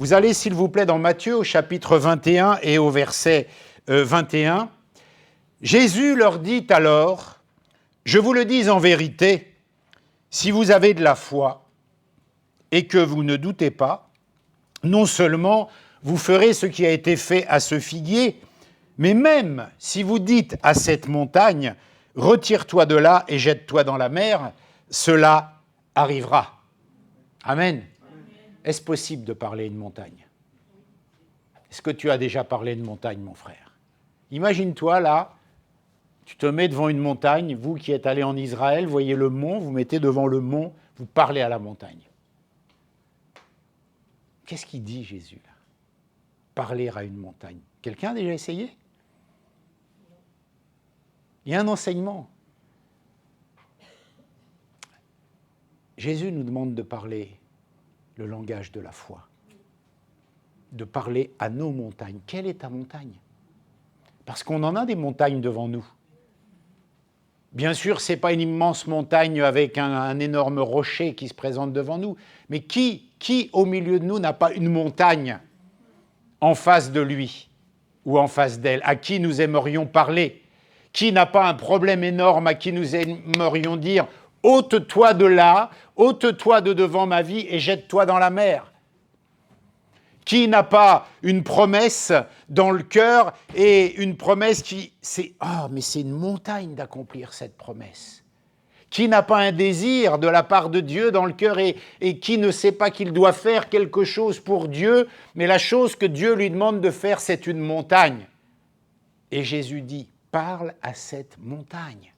Vous allez, s'il vous plaît, dans Matthieu, au chapitre 21 et au verset 21. Jésus leur dit alors, « Je vous le dis en vérité, si vous avez de la foi et que vous ne doutez pas, non seulement vous ferez ce qui a été fait à ce figuier, mais même si vous dites à cette montagne, « Retire-toi de là et jette-toi dans la mer », cela arrivera. » Amen. Est-ce possible de parler à une montagne? Est-ce que tu as déjà parlé à une montagne, mon frère? Imagine-toi là, tu te mets devant une montagne, vous qui êtes allé en Israël, voyez le mont, vous mettez devant le mont, vous parlez à la montagne. Qu'est-ce qu'il dit Jésus là? Parler à une montagne. Quelqu'un a déjà essayé? Il y a un enseignement. Jésus nous demande de parler le langage de la foi, de parler à nos montagnes. Quelle est ta montagne? Parce qu'on en a des montagnes devant nous. Bien sûr, ce n'est pas une immense montagne avec un énorme rocher qui se présente devant nous, mais qui au milieu de nous n'a pas une montagne en face de lui ou en face d'elle, à qui nous aimerions parler? Qui n'a pas un problème énorme à qui nous aimerions dire « ôte-toi de là, ôte-toi de devant ma vie et jette-toi dans la mer » ? Qui n'a pas une promesse dans le cœur et une promesse qui... mais c'est une montagne d'accomplir cette promesse. Qui n'a pas un désir de la part de Dieu dans le cœur et qui ne sait pas qu'il doit faire quelque chose pour Dieu, mais la chose que Dieu lui demande de faire, c'est une montagne. Et Jésus dit, parle à cette montagne.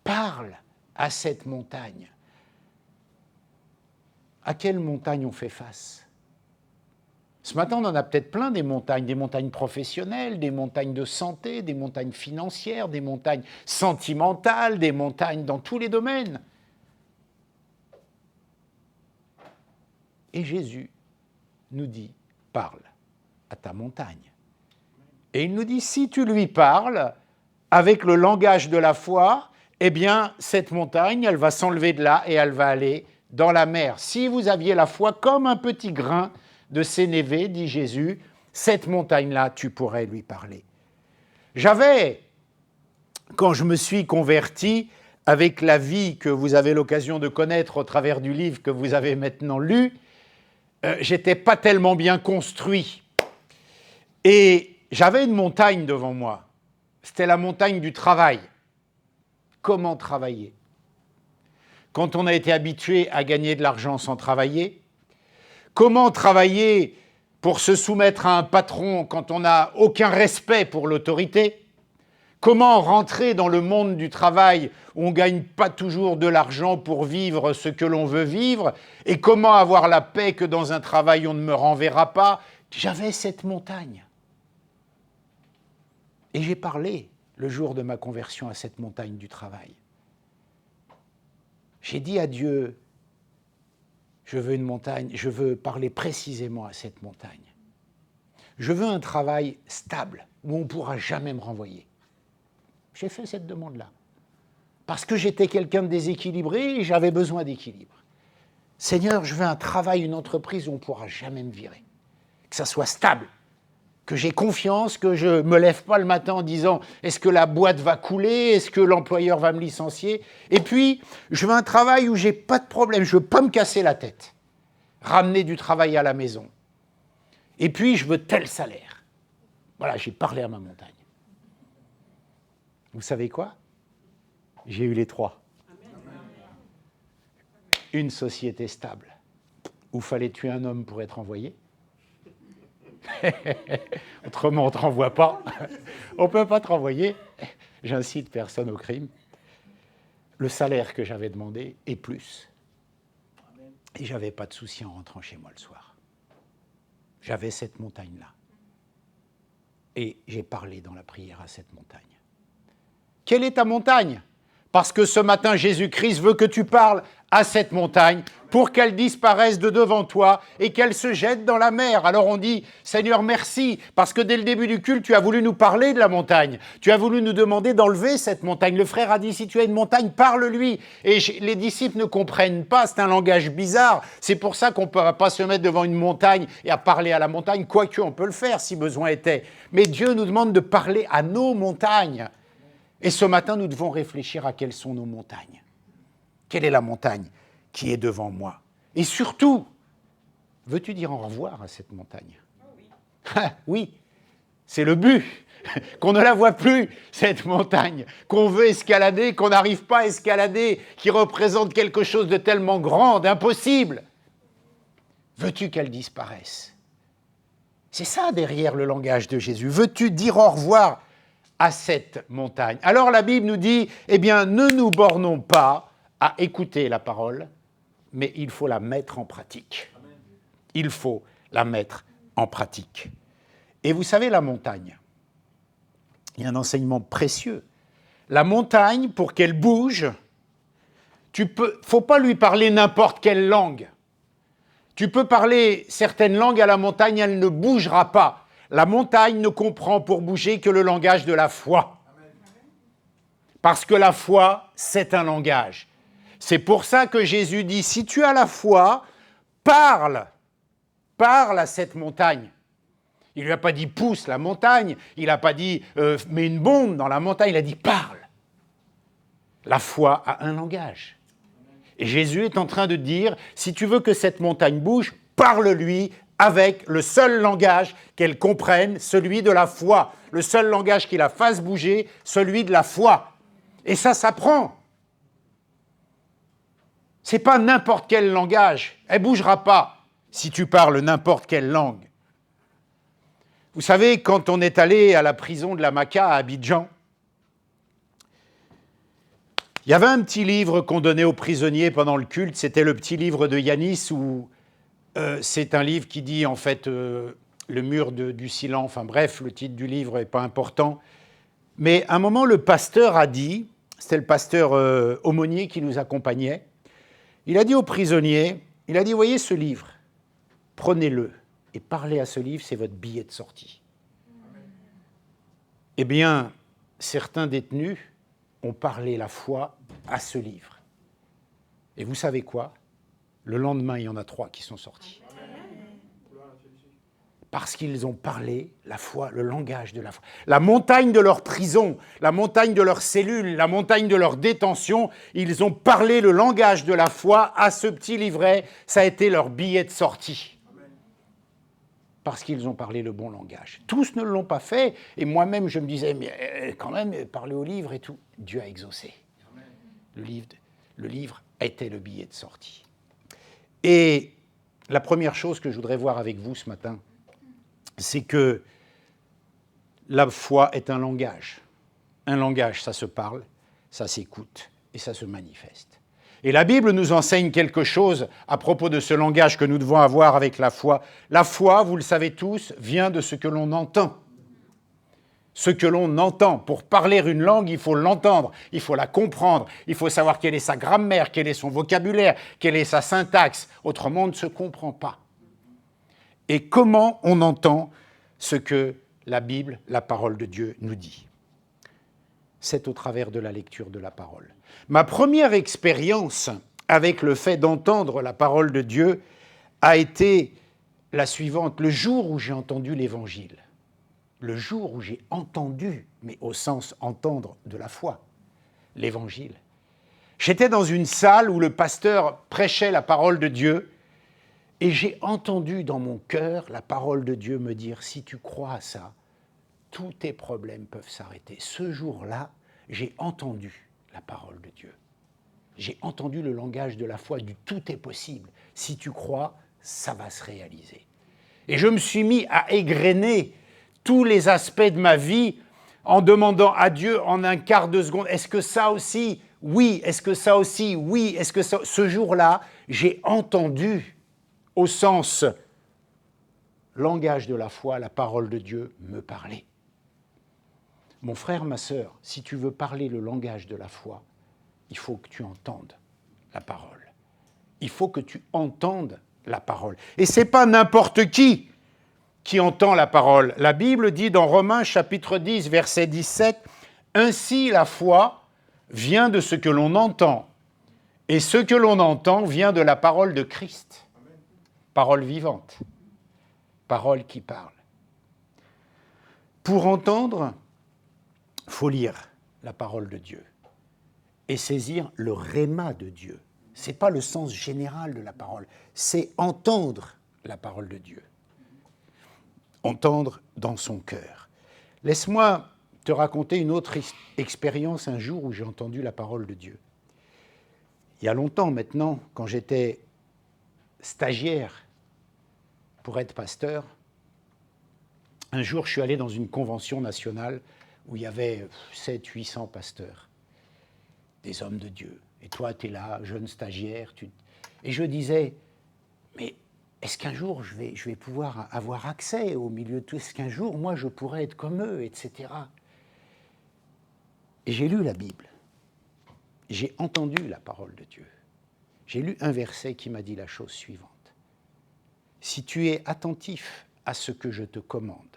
Parle à cette montagne. À quelle montagne on fait face ? Ce matin, on en a peut-être plein des montagnes professionnelles, des montagnes de santé, des montagnes financières, des montagnes sentimentales, des montagnes dans tous les domaines. Et Jésus nous dit, parle à ta montagne. Et il nous dit, si tu lui parles avec le langage de la foi, eh bien, cette montagne, elle va s'enlever de là et elle va aller dans la mer. Si vous aviez la foi comme un petit grain de sénévé, dit Jésus, cette montagne-là, tu pourrais lui parler. J'avais, quand je me suis converti, avec la vie que vous avez l'occasion de connaître au travers du livre que vous avez maintenant lu, j'étais pas tellement bien construit. Et j'avais une montagne devant moi. C'était la montagne du travail. Comment travailler? Quand on a été habitué à gagner de l'argent sans travailler, comment travailler pour se soumettre à un patron quand on n'a aucun respect pour l'autorité? Comment rentrer dans le monde du travail où on ne gagne pas toujours de l'argent pour vivre ce que l'on veut vivre? Et comment avoir la paix que dans un travail on ne me renverra pas? J'avais cette montagne. Et j'ai parlé le jour de ma conversion à cette montagne du travail. J'ai dit à Dieu, je veux une montagne, je veux parler précisément à cette montagne. Je veux un travail stable, où on ne pourra jamais me renvoyer. J'ai fait cette demande-là. Parce que j'étais quelqu'un de déséquilibré et j'avais besoin d'équilibre. Seigneur, je veux un travail, une entreprise où on ne pourra jamais me virer. Que ça soit stable, que j'ai confiance, que je ne me lève pas le matin en disant « est-ce que la boîte va couler? Est-ce que l'employeur va me licencier ?» Et puis, je veux un travail où je n'ai pas de problème, je ne veux pas me casser la tête. Ramener du travail à la maison. Et puis, je veux tel salaire. Voilà, j'ai parlé à ma montagne. Vous savez quoi? J'ai eu les trois. Une société stable, où il fallait tuer un homme pour être envoyé. Autrement, on ne te renvoie pas. On ne peut pas te renvoyer. J'incite personne au crime. Le salaire que j'avais demandé et plus. Et je n'avais pas de souci en rentrant chez moi le soir. J'avais cette montagne-là. Et j'ai parlé dans la prière à cette montagne. Quelle est ta montagne? Parce que ce matin, Jésus-Christ veut que tu parles à cette montagne pour qu'elle disparaisse de devant toi et qu'elle se jette dans la mer. Alors on dit, Seigneur, merci, parce que dès le début du culte, tu as voulu nous parler de la montagne. Tu as voulu nous demander d'enlever cette montagne. Le frère a dit, si tu as une montagne, parle-lui. Et les disciples ne comprennent pas, c'est un langage bizarre. C'est pour ça qu'on ne peut pas se mettre devant une montagne et à parler à la montagne, quoique on peut le faire si besoin était. Mais Dieu nous demande de parler à nos montagnes. Et ce matin, nous devons réfléchir à quelles sont nos montagnes. Quelle est la montagne qui est devant moi? Et surtout, veux-tu dire au revoir à cette montagne? Oui, c'est le but, qu'on ne la voit plus, cette montagne, qu'on veut escalader, qu'on n'arrive pas à escalader, qui représente quelque chose de tellement grand, d'impossible. Veux-tu qu'elle disparaisse? C'est ça derrière le langage de Jésus. Veux-tu dire au revoir à cette montagne? Alors la Bible nous dit, eh bien, ne nous bornons pas à écouter la parole, mais il faut la mettre en pratique. Il faut la mettre en pratique. Et vous savez, la montagne, il y a un enseignement précieux. La montagne, pour qu'elle bouge, il ne faut pas lui parler n'importe quelle langue. Tu peux parler certaines langues à la montagne, elle ne bougera pas. La montagne ne comprend pour bouger que le langage de la foi. Parce que la foi, c'est un langage. C'est pour ça que Jésus dit, si tu as la foi, parle à cette montagne. Il ne lui a pas dit pousse la montagne, il n'a pas dit mets une bombe dans la montagne, il a dit parle. La foi a un langage. Et Jésus est en train de dire, si tu veux que cette montagne bouge, parle-lui avec le seul langage qu'elle comprenne, celui de la foi. Le seul langage qui la fasse bouger, celui de la foi. Et ça s'apprend. C'est pas n'importe quel langage. Elle ne bougera pas si tu parles n'importe quelle langue. Vous savez, quand on est allé à la prison de la Maca à Abidjan, il y avait un petit livre qu'on donnait aux prisonniers pendant le culte, c'était le petit livre de Yanis, où c'est un livre qui dit en fait le mur du silence, enfin bref, le titre du livre n'est pas important. Mais à un moment, le pasteur a dit, c'était le pasteur aumônier qui nous accompagnait, il a dit aux prisonniers, il a dit, voyez ce livre, prenez-le et parlez à ce livre, c'est votre billet de sortie. Eh bien, certains détenus ont parlé la foi à ce livre. Et vous savez quoi? Le lendemain, il y en a 3 qui sont sortis. Parce qu'ils ont parlé la foi, le langage de la foi. La montagne de leur prison, la montagne de leur cellule, la montagne de leur détention, ils ont parlé le langage de la foi à ce petit livret. Ça a été leur billet de sortie. Parce qu'ils ont parlé le bon langage. Tous ne l'ont pas fait, et moi-même je me disais, mais quand même, parler au livre et tout. Dieu a exaucé. Le livre était le billet de sortie. Et la première chose que je voudrais voir avec vous ce matin, c'est que la foi est un langage. Un langage, ça se parle, ça s'écoute et ça se manifeste. Et la Bible nous enseigne quelque chose à propos de ce langage que nous devons avoir avec la foi. La foi, vous le savez tous, vient de ce que l'on entend. Ce que l'on entend. Pour parler une langue, il faut l'entendre, il faut la comprendre, il faut savoir quelle est sa grammaire, quel est son vocabulaire, quelle est sa syntaxe. Autrement, on ne se comprend pas. Et comment on entend ce que la Bible, la parole de Dieu, nous dit? C'est au travers de la lecture de la parole. Ma première expérience avec le fait d'entendre la parole de Dieu a été la suivante. Le jour où j'ai entendu l'Évangile, le jour où j'ai entendu, mais au sens entendre de la foi, l'Évangile, j'étais dans une salle où le pasteur prêchait la parole de Dieu et j'ai entendu dans mon cœur la parole de Dieu me dire, si tu crois à ça, tous tes problèmes peuvent s'arrêter. Ce jour-là, j'ai entendu la parole de Dieu. J'ai entendu le langage de la foi, du tout est possible. Si tu crois, ça va se réaliser. Et je me suis mis à égrener tous les aspects de ma vie en demandant à Dieu en un quart de seconde, est-ce que ça aussi? Oui. Est-ce que ça aussi? Oui. Est-ce que ça... Ce jour-là, j'ai entendu au sens langage de la foi, la parole de Dieu me parler. Mon frère, ma sœur, si tu veux parler le langage de la foi, il faut que tu entendes la parole. Il faut que tu entendes la parole. Et ce n'est pas n'importe qui entend la parole. La Bible dit dans Romains chapitre 10, verset 17, « Ainsi la foi vient de ce que l'on entend, et ce que l'on entend vient de la parole de Christ. » Parole vivante, parole qui parle. Pour entendre, il faut lire la parole de Dieu et saisir le réma de Dieu. Ce n'est pas le sens général de la parole, c'est entendre la parole de Dieu. Entendre dans son cœur. Laisse-moi te raconter une autre expérience un jour où j'ai entendu la parole de Dieu. Il y a longtemps maintenant, quand j'étais stagiaire pour être pasteur, un jour je suis allé dans une convention nationale où il y avait 700-800 pasteurs, des hommes de Dieu. Et toi, tu es là, jeune stagiaire. Et je disais, mais est-ce qu'un jour je vais pouvoir avoir accès au milieu de tout? Est-ce qu'un jour, moi, je pourrais être comme eux, etc. Et j'ai lu la Bible. J'ai entendu la parole de Dieu. J'ai lu un verset qui m'a dit la chose suivante. Si tu es attentif à ce que je te commande,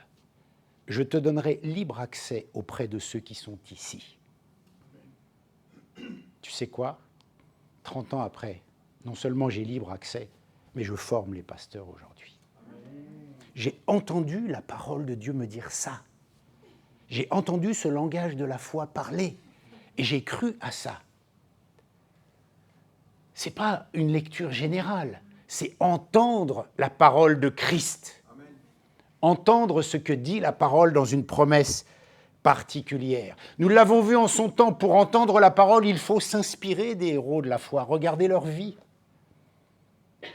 je te donnerai libre accès auprès de ceux qui sont ici. Tu sais quoi? 30 ans après, non seulement j'ai libre accès, mais je forme les pasteurs aujourd'hui. J'ai entendu la parole de Dieu me dire ça. J'ai entendu ce langage de la foi parler et j'ai cru à ça. Ce n'est pas une lecture générale, c'est entendre la parole de Christ. Amen. Entendre ce que dit la parole dans une promesse particulière. Nous l'avons vu en son temps, pour entendre la parole, il faut s'inspirer des héros de la foi, regarder leur vie,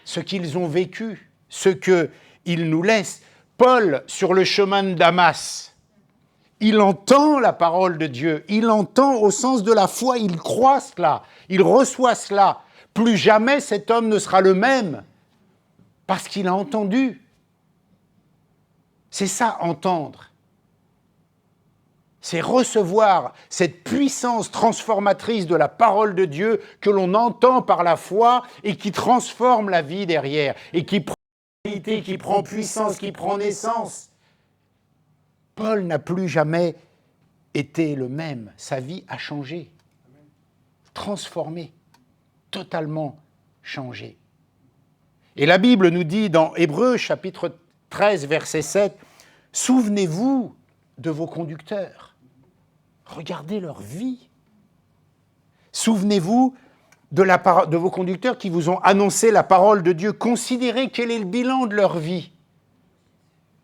ce qu'ils ont vécu, ce qu'ils nous laissent. Paul, sur le chemin de Damas, il entend la parole de Dieu, il entend au sens de la foi, il croit cela, il reçoit cela. Plus jamais cet homme ne sera le même, parce qu'il a entendu. C'est ça, entendre. C'est recevoir cette puissance transformatrice de la parole de Dieu que l'on entend par la foi et qui transforme la vie derrière, et qui prend réalité, qui prend puissance, qui prend naissance. Paul n'a plus jamais été le même. Sa vie a changé, transformé, totalement changé. Et la Bible nous dit dans Hébreux chapitre 13, verset 7, « Souvenez-vous de vos conducteurs. Regardez leur vie. Souvenez-vous de vos conducteurs qui vous ont annoncé la parole de Dieu. Considérez quel est le bilan de leur vie. »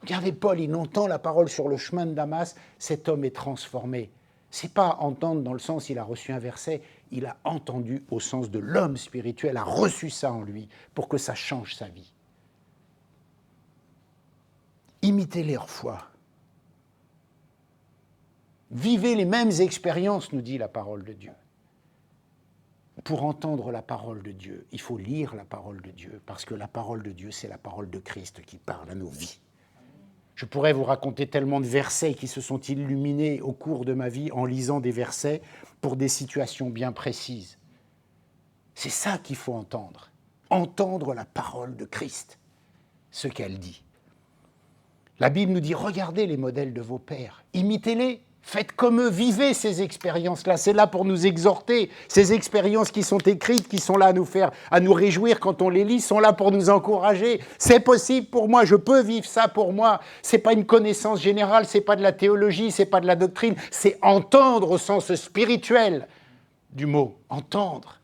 Regardez Paul, il entend la parole sur le chemin de Damas, cet homme est transformé. Ce n'est pas entendre dans le sens, il a reçu un verset, il a entendu au sens de l'homme spirituel, a reçu ça en lui pour que ça change sa vie. Imitez leur foi. Vivez les mêmes expériences, nous dit la parole de Dieu. Pour entendre la parole de Dieu, il faut lire la parole de Dieu, parce que la parole de Dieu, c'est la parole de Christ qui parle à nos vies. Je pourrais vous raconter tellement de versets qui se sont illuminés au cours de ma vie en lisant des versets pour des situations bien précises. C'est ça qu'il faut entendre. Entendre la parole de Christ, ce qu'elle dit. La Bible nous dit, regardez les modèles de vos pères, imitez-les. Faites comme eux, vivez ces expériences-là. C'est là pour nous exhorter. Ces expériences qui sont écrites, qui sont là à nous réjouir quand on les lit, sont là pour nous encourager. C'est possible pour moi, je peux vivre ça pour moi. C'est pas une connaissance générale, c'est pas de la théologie, c'est pas de la doctrine, c'est entendre au sens spirituel du mot, entendre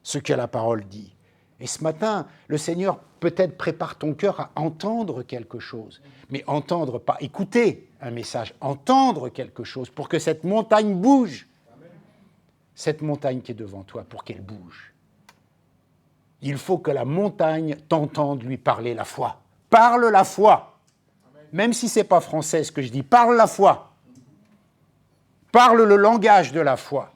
ce que la parole dit. Et ce matin, le Seigneur peut-être prépare ton cœur à entendre quelque chose, mais entendre, pas écouter un message, entendre quelque chose pour que cette montagne bouge. Amen. Cette montagne qui est devant toi, pour qu'elle bouge. Il faut que la montagne t'entende lui parler la foi. Parle la foi. Amen. Même si ce n'est pas français ce que je dis, parle la foi. Parle le langage de la foi.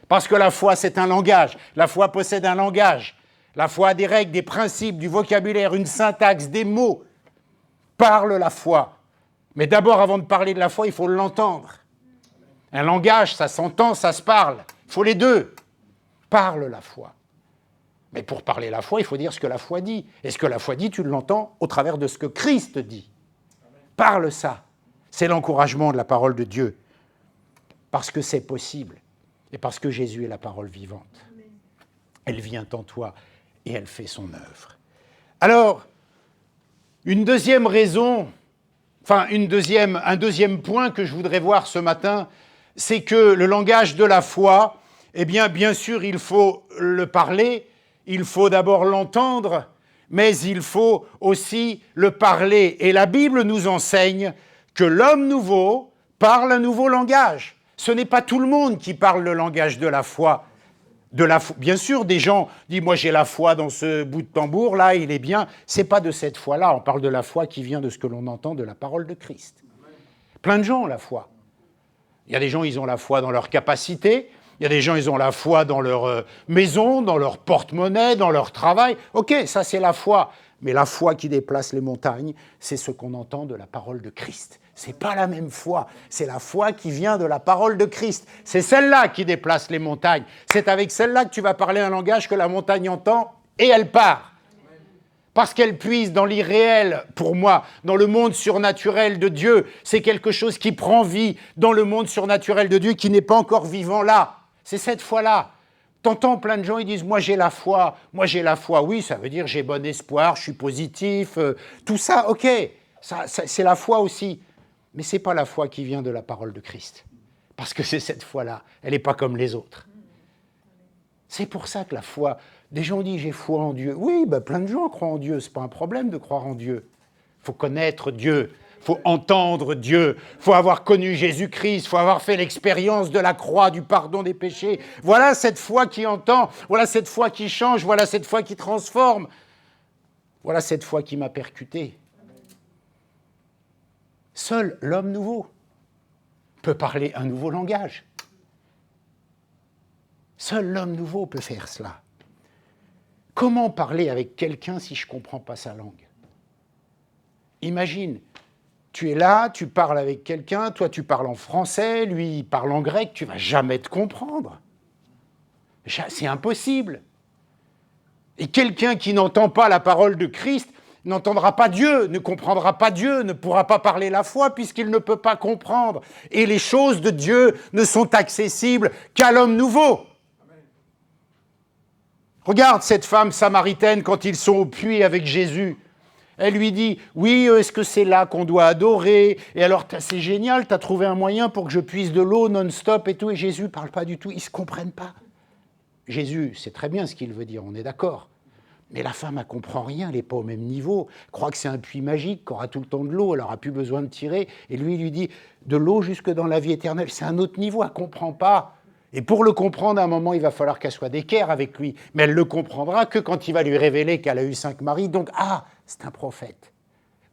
Parce que la foi, c'est un langage. La foi possède un langage. La foi a des règles, des principes, du vocabulaire, une syntaxe, des mots. Parle la foi. Mais d'abord, avant de parler de la foi, il faut l'entendre. Un langage, ça s'entend, ça se parle. Il faut les deux. parle la foi. Mais pour parler la foi, il faut dire ce que la foi dit. Et ce que la foi dit, tu l'entends au travers de ce que Christ dit. Parle ça. C'est l'encouragement de la parole de Dieu. Parce que c'est possible. Et parce que Jésus est la parole vivante. Elle vient en toi et elle fait son œuvre. Alors, une deuxième raison, un deuxième point que je voudrais voir ce matin, c'est que le langage de la foi, eh bien sûr, il faut le parler, il faut d'abord l'entendre, mais il faut aussi le parler. Et la Bible nous enseigne que l'homme nouveau parle un nouveau langage. Ce n'est pas tout le monde qui parle le langage de la foi. Bien sûr, des gens disent « moi j'ai la foi dans ce bout de tambour, là, il est bien ». Ce n'est pas de cette foi-là, on parle de la foi qui vient de ce que l'on entend de la parole de Christ. Plein de gens ont la foi. Il y a des gens, ils ont la foi dans leur capacité, il y a des gens, ils ont la foi dans leur maison, dans leur porte-monnaie, dans leur travail. Ok, ça c'est la foi. Mais la foi qui déplace les montagnes, c'est ce qu'on entend de la parole de Christ. C'est pas la même foi, c'est la foi qui vient de la parole de Christ. C'est celle-là qui déplace les montagnes. C'est avec celle-là que tu vas parler un langage que la montagne entend et elle part. Parce qu'elle puise dans l'irréel, pour moi, dans le monde surnaturel de Dieu. C'est quelque chose qui prend vie dans le monde surnaturel de Dieu qui n'est pas encore vivant là. C'est cette foi-là. T'entends plein de gens, ils disent « moi j'ai la foi ». Oui, ça veut dire j'ai bon espoir, je suis positif, tout ça, ok. Ça, c'est la foi aussi. Mais ce n'est pas la foi qui vient de la parole de Christ. Parce que c'est cette foi-là, elle n'est pas comme les autres. C'est pour ça que la foi, des gens disent « j'ai foi en Dieu ». Oui, plein de gens croient en Dieu, ce n'est pas un problème de croire en Dieu. Il faut connaître Dieu, il faut entendre Dieu, il faut avoir connu Jésus-Christ, il faut avoir fait l'expérience de la croix, du pardon des péchés. Voilà cette foi qui entend, voilà cette foi qui change, voilà cette foi qui transforme. Voilà cette foi qui m'a percuté. Seul l'homme nouveau peut parler un nouveau langage. Seul l'homme nouveau peut faire cela. Comment parler avec quelqu'un si je ne comprends pas sa langue ? Imagine, tu es là, tu parles avec quelqu'un, toi tu parles en français, lui il parle en grec, tu ne vas jamais te comprendre. C'est impossible. Et quelqu'un qui n'entend pas la parole de Christ n'entendra pas Dieu, ne comprendra pas Dieu, ne pourra pas parler la foi puisqu'il ne peut pas comprendre. Et les choses de Dieu ne sont accessibles qu'à l'homme nouveau. Regarde cette femme samaritaine quand ils sont au puits avec Jésus. Elle lui dit « Oui, est-ce que c'est là qu'on doit adorer ? Et alors, c'est génial, tu as trouvé un moyen pour que je puisse de l'eau non-stop et tout. » Et Jésus ne parle pas du tout, ils ne se comprennent pas. Jésus, c'est très bien ce qu'il veut dire, on est d'accord. Mais la femme, elle ne comprend rien, elle n'est pas au même niveau. Elle croit que c'est un puits magique, qu'aura tout le temps de l'eau, elle n'aura plus besoin de tirer. Et lui, il lui dit « De l'eau jusque dans la vie éternelle, c'est un autre niveau, elle ne comprend pas. » Et pour le comprendre, à un moment, il va falloir qu'elle soit d'équerre avec lui. Mais elle ne le comprendra que quand il va lui révéler qu'elle a eu 5 maris. Donc, ah, c'est un prophète.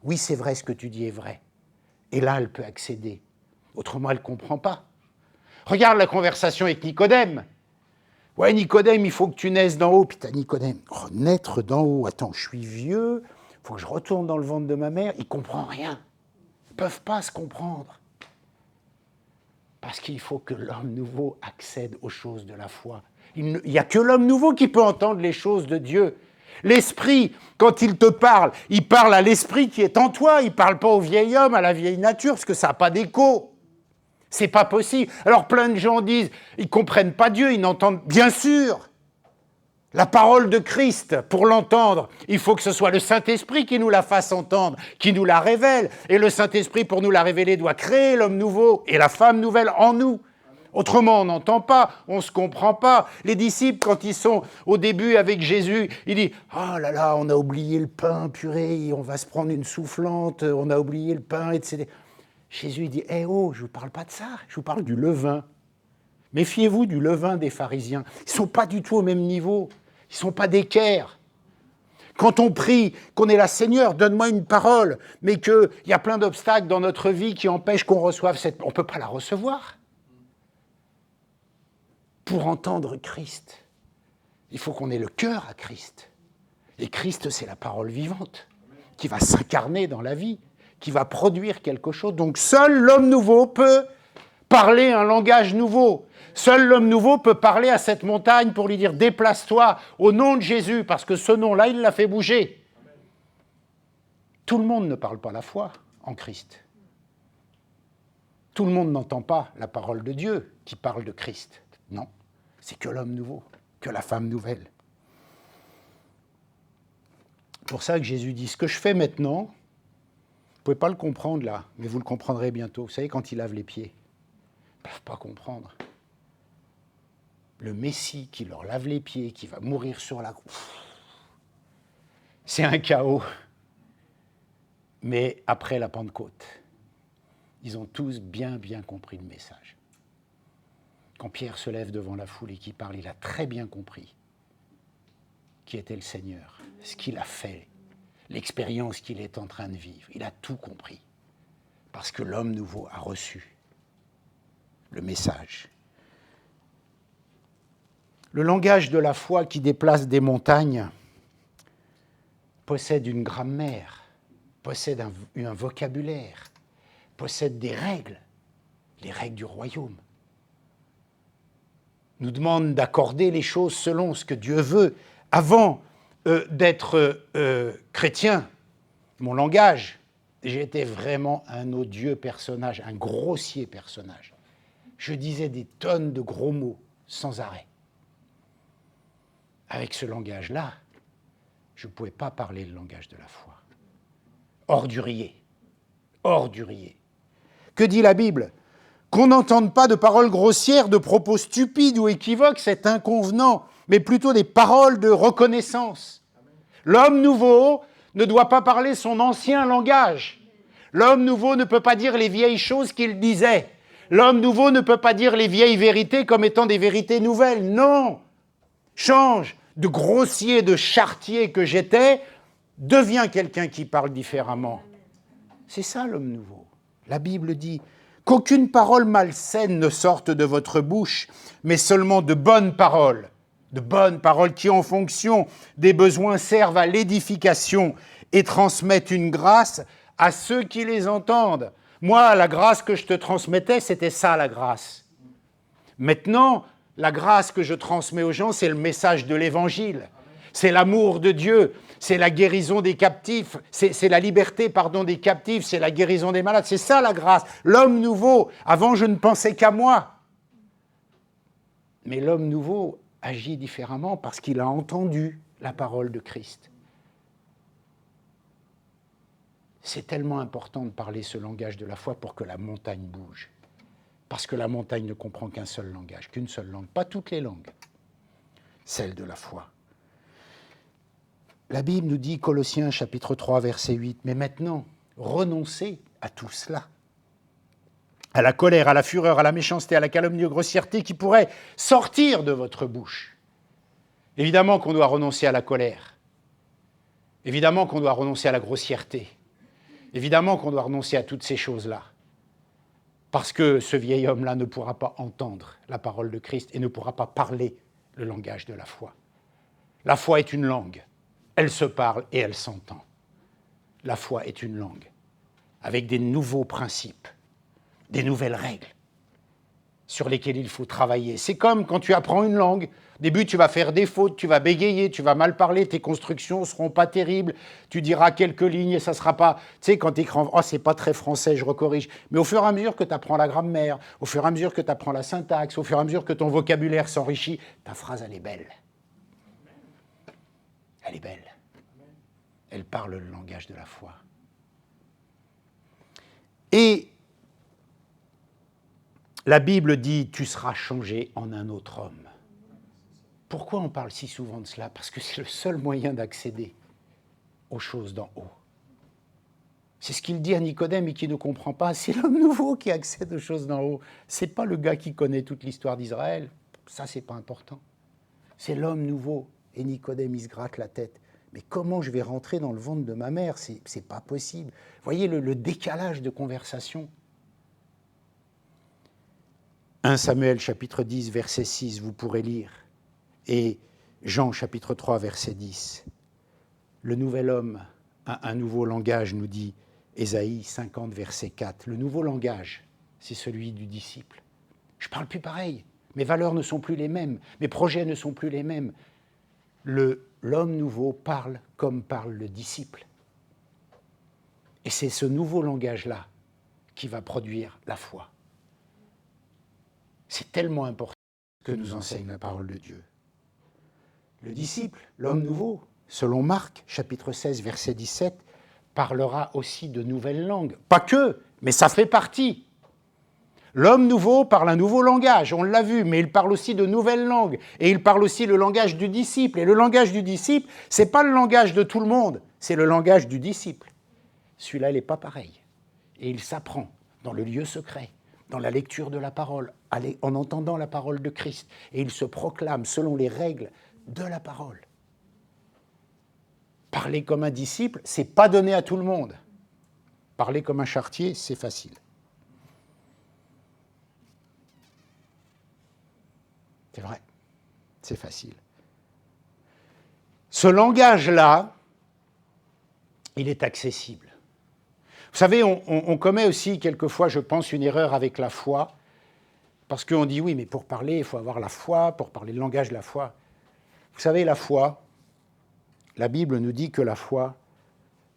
Oui, c'est vrai, ce que tu dis est vrai. Et là, elle peut accéder. Autrement, elle ne comprend pas. Regarde la conversation avec Nicodème. Ouais, Nicodème, il faut que tu naisses d'en haut. Puis t'as Nicodème, naître d'en haut. Attends, je suis vieux, il faut que je retourne dans le ventre de ma mère. Il ne comprend rien. Ils ne peuvent pas se comprendre. Parce qu'il faut que l'homme nouveau accède aux choses de la foi. Il n'y a que l'homme nouveau qui peut entendre les choses de Dieu. L'esprit, quand il te parle, il parle à l'esprit qui est en toi. Il ne parle pas au vieil homme, à la vieille nature, parce que ça n'a pas d'écho. C'est pas possible. Alors plein de gens disent, ils ne comprennent pas Dieu, ils n'entendent... Bien sûr, la parole de Christ, pour l'entendre, il faut que ce soit le Saint-Esprit qui nous la fasse entendre, qui nous la révèle. Et le Saint-Esprit, pour nous la révéler, doit créer l'homme nouveau et la femme nouvelle en nous. Autrement, on n'entend pas, on ne se comprend pas. Les disciples, quand ils sont au début avec Jésus, ils disent « Oh là là, on a oublié le pain, purée, on va se prendre une soufflante, on a oublié le pain, etc. » Jésus dit « Eh oh, je ne vous parle pas de ça, je vous parle du levain. Méfiez-vous du levain des pharisiens. Ils ne sont pas du tout au même niveau. Ils ne sont pas d'équerre. Quand on prie, qu'on est là, Seigneur, donne-moi une parole, mais qu'il y a plein d'obstacles dans notre vie qui empêchent qu'on reçoive cette... On ne peut pas la recevoir. Pour entendre Christ, il faut qu'on ait le cœur à Christ. Et Christ, c'est la parole vivante qui va s'incarner dans la vie, qui va produire quelque chose. Donc seul l'homme nouveau peut parler un langage nouveau. Seul l'homme nouveau peut parler à cette montagne pour lui dire « Déplace-toi au nom de Jésus », parce que ce nom-là, il l'a fait bouger. Tout le monde ne parle pas la foi en Christ. Tout le monde n'entend pas la parole de Dieu qui parle de Christ. Non, c'est que l'homme nouveau, que la femme nouvelle. C'est pour ça que Jésus dit « Ce que je fais maintenant, vous ne pouvez pas le comprendre là, mais vous le comprendrez bientôt. » Vous savez, quand il lave les pieds, ils ne peuvent pas comprendre. Le Messie qui leur lave les pieds, qui va mourir sur la croix, c'est un chaos. Mais après la Pentecôte, ils ont tous bien compris le message. Quand Pierre se lève devant la foule et qu'il parle, il a très bien compris qui était le Seigneur, ce qu'il a fait, l'expérience qu'il est en train de vivre. Il a tout compris. Parce que l'homme nouveau a reçu le message. Le langage de la foi qui déplace des montagnes possède une grammaire, possède un vocabulaire, possède des règles, les règles du royaume. Nous demande d'accorder les choses selon ce que Dieu veut. Avant d'être chrétien, mon langage, j'étais vraiment un odieux personnage, un grossier personnage. Je disais des tonnes de gros mots sans arrêt. Avec ce langage-là, je ne pouvais pas parler le langage de la foi. Ordurier. Que dit la Bible ? Qu'on n'entende pas de paroles grossières, de propos stupides ou équivoques, c'est inconvenant, mais plutôt des paroles de reconnaissance. L'homme nouveau ne doit pas parler son ancien langage. L'homme nouveau ne peut pas dire les vieilles choses qu'il disait. L'homme nouveau ne peut pas dire les vieilles vérités comme étant des vérités nouvelles. Non ! Change de grossier, de charretier que j'étais, deviens quelqu'un qui parle différemment. C'est ça l'homme nouveau. La Bible dit qu'aucune parole malsaine ne sorte de votre bouche, mais seulement de bonnes paroles qui en fonction des besoins servent à l'édification et transmettent une grâce à ceux qui les entendent. Moi, la grâce que je te transmettais, c'était ça la grâce. Maintenant, la grâce que je transmets aux gens, c'est le message de l'Évangile. C'est l'amour de Dieu, c'est la guérison des captifs, c'est la liberté, des captifs, c'est la guérison des malades. C'est ça la grâce. L'homme nouveau, avant je ne pensais qu'à moi. Mais l'homme nouveau agit différemment parce qu'il a entendu la parole de Christ. C'est tellement important de parler ce langage de la foi pour que la montagne bouge. Parce que la montagne ne comprend qu'un seul langage, qu'une seule langue, pas toutes les langues, celle de la foi. La Bible nous dit, Colossiens chapitre 3, verset 8, « Mais maintenant, renoncez à tout cela, à la colère, à la fureur, à la méchanceté, à la calomnie, aux grossièretés qui pourraient sortir de votre bouche. » Évidemment qu'on doit renoncer à la colère. Évidemment qu'on doit renoncer à la grossièreté. Évidemment qu'on doit renoncer à toutes ces choses-là. Parce que ce vieil homme-là ne pourra pas entendre la parole de Christ et ne pourra pas parler le langage de la foi. La foi est une langue. Elle se parle et elle s'entend. La foi est une langue, avec des nouveaux principes, des nouvelles règles sur lesquelles il faut travailler. C'est comme quand tu apprends une langue. Au début, tu vas faire des fautes, tu vas bégayer, tu vas mal parler, tes constructions ne seront pas terribles, tu diras quelques lignes et ça ne sera pas... Tu sais, quand tu écris « Oh, c'est pas très français, je recorrige ». Mais au fur et à mesure que tu apprends la grammaire, au fur et à mesure que tu apprends la syntaxe, au fur et à mesure que ton vocabulaire s'enrichit, ta phrase, elle est belle. Elle est belle. Elle parle le langage de la foi. Et la Bible dit « Tu seras changé en un autre homme ». Pourquoi on parle si souvent de cela ? Parce que c'est le seul moyen d'accéder aux choses d'en haut. C'est ce qu'il dit à Nicodème et qui ne comprend pas. C'est l'homme nouveau qui accède aux choses d'en haut. Ce n'est pas le gars qui connaît toute l'histoire d'Israël. Ça, ce n'est pas important. C'est l'homme nouveau. Et Nicodème, il se gratte la tête. Mais comment je vais rentrer dans le ventre de ma mère ? C'est pas possible. Vous voyez le décalage de conversation. 1 Samuel chapitre 10, verset 6, vous pourrez lire. Et Jean chapitre 3, verset 10. Le nouvel homme a un nouveau langage, nous dit Ésaïe 50, verset 4. Le nouveau langage, c'est celui du disciple. Je ne parle plus pareil. Mes valeurs ne sont plus les mêmes. Mes projets ne sont plus les mêmes. L'homme nouveau parle comme parle le disciple. Et c'est ce nouveau langage-là qui va produire la foi. C'est tellement important que nous enseigne la parole de Dieu. Le disciple, l'homme nouveau, selon Marc, chapitre 16, verset 17, parlera aussi de nouvelles langues. Pas que, mais ça fait partie. L'homme nouveau parle un nouveau langage, on l'a vu, mais il parle aussi de nouvelles langues. Et il parle aussi le langage du disciple. Et le langage du disciple, ce n'est pas le langage de tout le monde, c'est le langage du disciple. Celui-là, il n'est pas pareil. Et il s'apprend dans le lieu secret, dans la lecture de la parole, en entendant la parole de Christ. Et il se proclame selon les règles de la parole. Parler comme un disciple, ce n'est pas donné à tout le monde. Parler comme un charretier, c'est facile. C'est vrai, c'est facile. Ce langage-là, il est accessible. Vous savez, on commet aussi quelquefois, je pense, une erreur avec la foi, parce qu'on dit oui, mais pour parler, il faut avoir la foi, pour parler le langage de la foi. Vous savez, la foi, la Bible nous dit que la foi,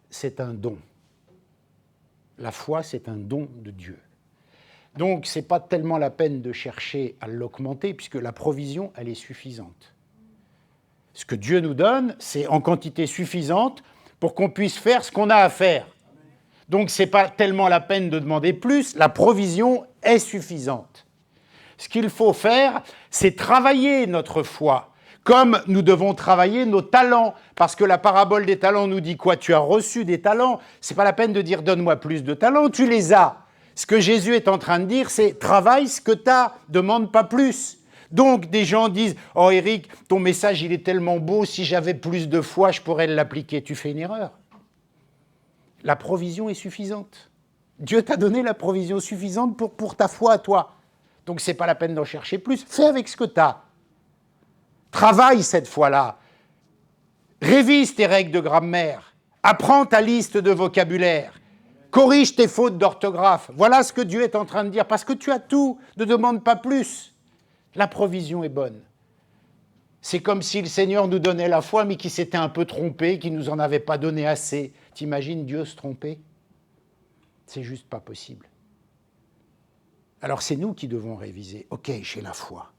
c'est un don. La foi, c'est un don de Dieu. Donc, ce n'est pas tellement la peine de chercher à l'augmenter, puisque la provision, elle est suffisante. Ce que Dieu nous donne, c'est en quantité suffisante pour qu'on puisse faire ce qu'on a à faire. Donc, ce n'est pas tellement la peine de demander plus, la provision est suffisante. Ce qu'il faut faire, c'est travailler notre foi, comme nous devons travailler nos talents, parce que la parabole des talents nous dit quoi? Tu as reçu des talents, ce n'est pas la peine de dire « donne-moi plus de talents », tu les as. Ce que Jésus est en train de dire, c'est « travaille ce que tu as, demande pas plus ». Donc, des gens disent « Oh Eric, ton message, il est tellement beau, si j'avais plus de foi, je pourrais l'appliquer ». Tu fais une erreur. La provision est suffisante. Dieu t'a donné la provision suffisante pour ta foi à toi. Donc, ce n'est pas la peine d'en chercher plus. Fais avec ce que tu as. Travaille cette foi-là. Révise tes règles de grammaire. Apprends ta liste de vocabulaire. Corrige tes fautes d'orthographe. Voilà ce que Dieu est en train de dire. Parce que tu as tout, ne demande pas plus. La provision est bonne. C'est comme si le Seigneur nous donnait la foi, mais qu'il s'était un peu trompé, qu'il ne nous en avait pas donné assez. T'imagines Dieu se tromper? C'est juste pas possible. Alors c'est nous qui devons réviser. Ok, j'ai la foi.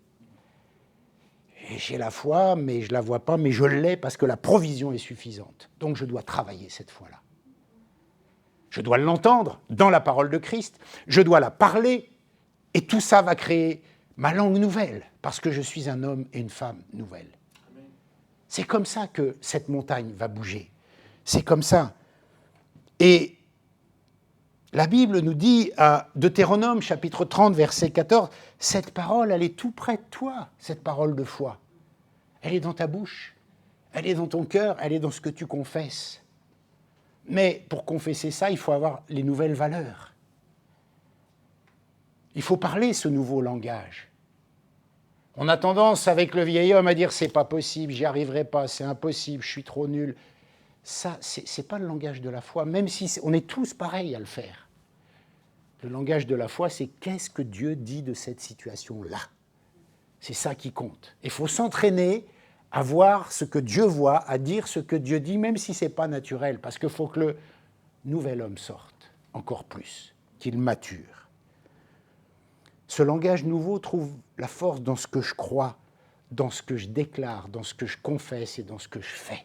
Et j'ai la foi, mais je ne la vois pas, mais je l'ai parce que la provision est suffisante. Donc je dois travailler cette foi-là. Je dois l'entendre dans la parole de Christ. Je dois la parler. Et tout ça va créer ma langue nouvelle, parce que je suis un homme et une femme nouvelle. C'est comme ça que cette montagne va bouger. C'est comme ça. Et la Bible nous dit à Deutéronome, chapitre 30, verset 14, cette parole, elle est tout près de toi, cette parole de foi. Elle est dans ta bouche, elle est dans ton cœur, elle est dans ce que tu confesses. Mais pour confesser ça, il faut avoir les nouvelles valeurs. Il faut parler ce nouveau langage. On a tendance, avec le vieil homme, à dire « c'est pas possible, j'y arriverai pas, c'est impossible, je suis trop nul ». Ça, c'est pas le langage de la foi, même si on est tous pareils à le faire. Le langage de la foi, c'est qu'est-ce que Dieu dit de cette situation-là. C'est ça qui compte. Il faut s'entraîner à voir ce que Dieu voit, à dire ce que Dieu dit, même si ce n'est pas naturel, parce qu'il faut que le nouvel homme sorte encore plus, qu'il mature. Ce langage nouveau trouve la force dans ce que je crois, dans ce que je déclare, dans ce que je confesse et dans ce que je fais.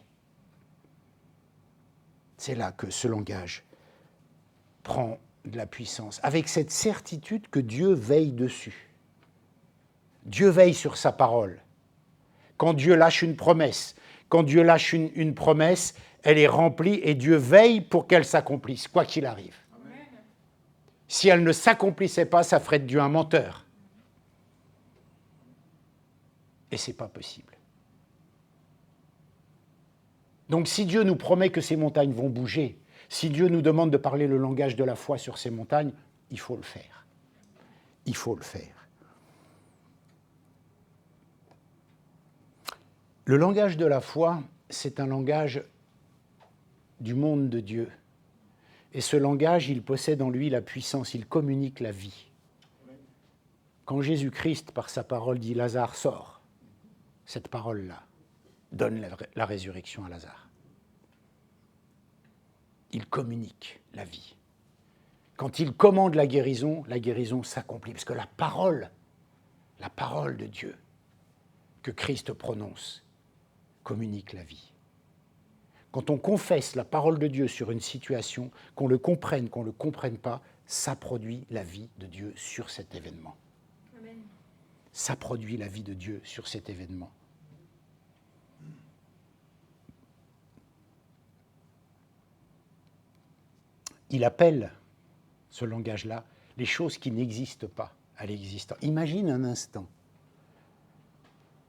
C'est là que ce langage prend de la puissance, avec cette certitude que Dieu veille dessus. Dieu veille sur sa parole. Quand Dieu lâche une promesse, une promesse, elle est remplie et Dieu veille pour qu'elle s'accomplisse, quoi qu'il arrive. Amen. Si elle ne s'accomplissait pas, ça ferait de Dieu un menteur. Et ce n'est pas possible. Donc si Dieu nous promet que ces montagnes vont bouger, si Dieu nous demande de parler le langage de la foi sur ces montagnes, il faut le faire. Il faut le faire. Le langage de la foi, c'est un langage du monde de Dieu. Et ce langage, il possède en lui la puissance, il communique la vie. Quand Jésus-Christ, par sa parole, dit « Lazare, sort », cette parole-là donne la résurrection à Lazare. Il communique la vie. Quand il commande la guérison s'accomplit. Parce que la parole de Dieu que Christ prononce, communique la vie. Quand on confesse la parole de Dieu sur une situation, qu'on le comprenne, qu'on ne le comprenne pas, ça produit la vie de Dieu sur cet événement. Amen. Ça produit la vie de Dieu sur cet événement. Il appelle, ce langage-là, les choses qui n'existent pas à l'existence. Imagine un instant.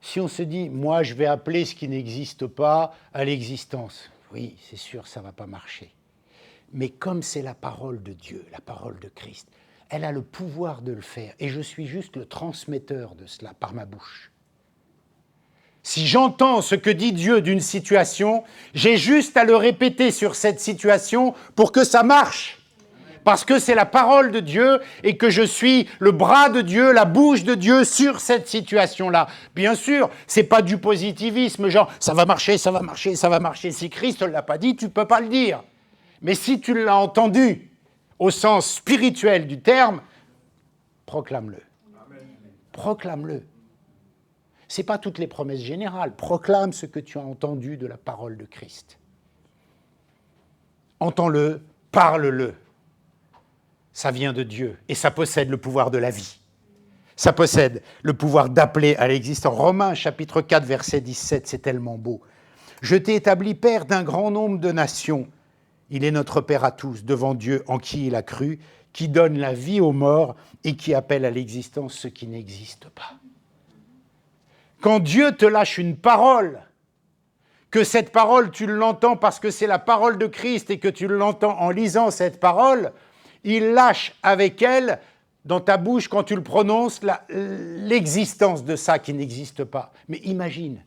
Si on se dit, moi je vais appeler ce qui n'existe pas à l'existence, oui, c'est sûr, ça ne va pas marcher. Mais comme c'est la parole de Dieu, la parole de Christ, elle a le pouvoir de le faire. Et je suis juste le transmetteur de cela par ma bouche. Si j'entends ce que dit Dieu d'une situation, j'ai juste à le répéter sur cette situation pour que ça marche. Parce que c'est la parole de Dieu et que je suis le bras de Dieu, la bouche de Dieu sur cette situation-là. Bien sûr, c'est pas du positivisme, genre ça va marcher, ça va marcher, ça va marcher. Si Christ ne l'a pas dit, tu peux pas le dire. Mais si tu l'as entendu au sens spirituel du terme, proclame-le. Proclame-le. Ce n'est pas toutes les promesses générales. Proclame ce que tu as entendu de la parole de Christ. Entends-le, parle-le. Ça vient de Dieu et ça possède le pouvoir de la vie. Ça possède le pouvoir d'appeler à l'existence. Romains chapitre 4, verset 17, c'est tellement beau. « Je t'ai établi père d'un grand nombre de nations. Il est notre Père à tous, devant Dieu en qui il a cru, qui donne la vie aux morts et qui appelle à l'existence ce qui n'existe pas. » Quand Dieu te lâche une parole, que cette parole, tu l'entends parce que c'est la parole de Christ et que tu l'entends en lisant cette parole, il lâche avec elle, dans ta bouche, quand tu le prononces, l'existence de ça qui n'existe pas. Mais imagine,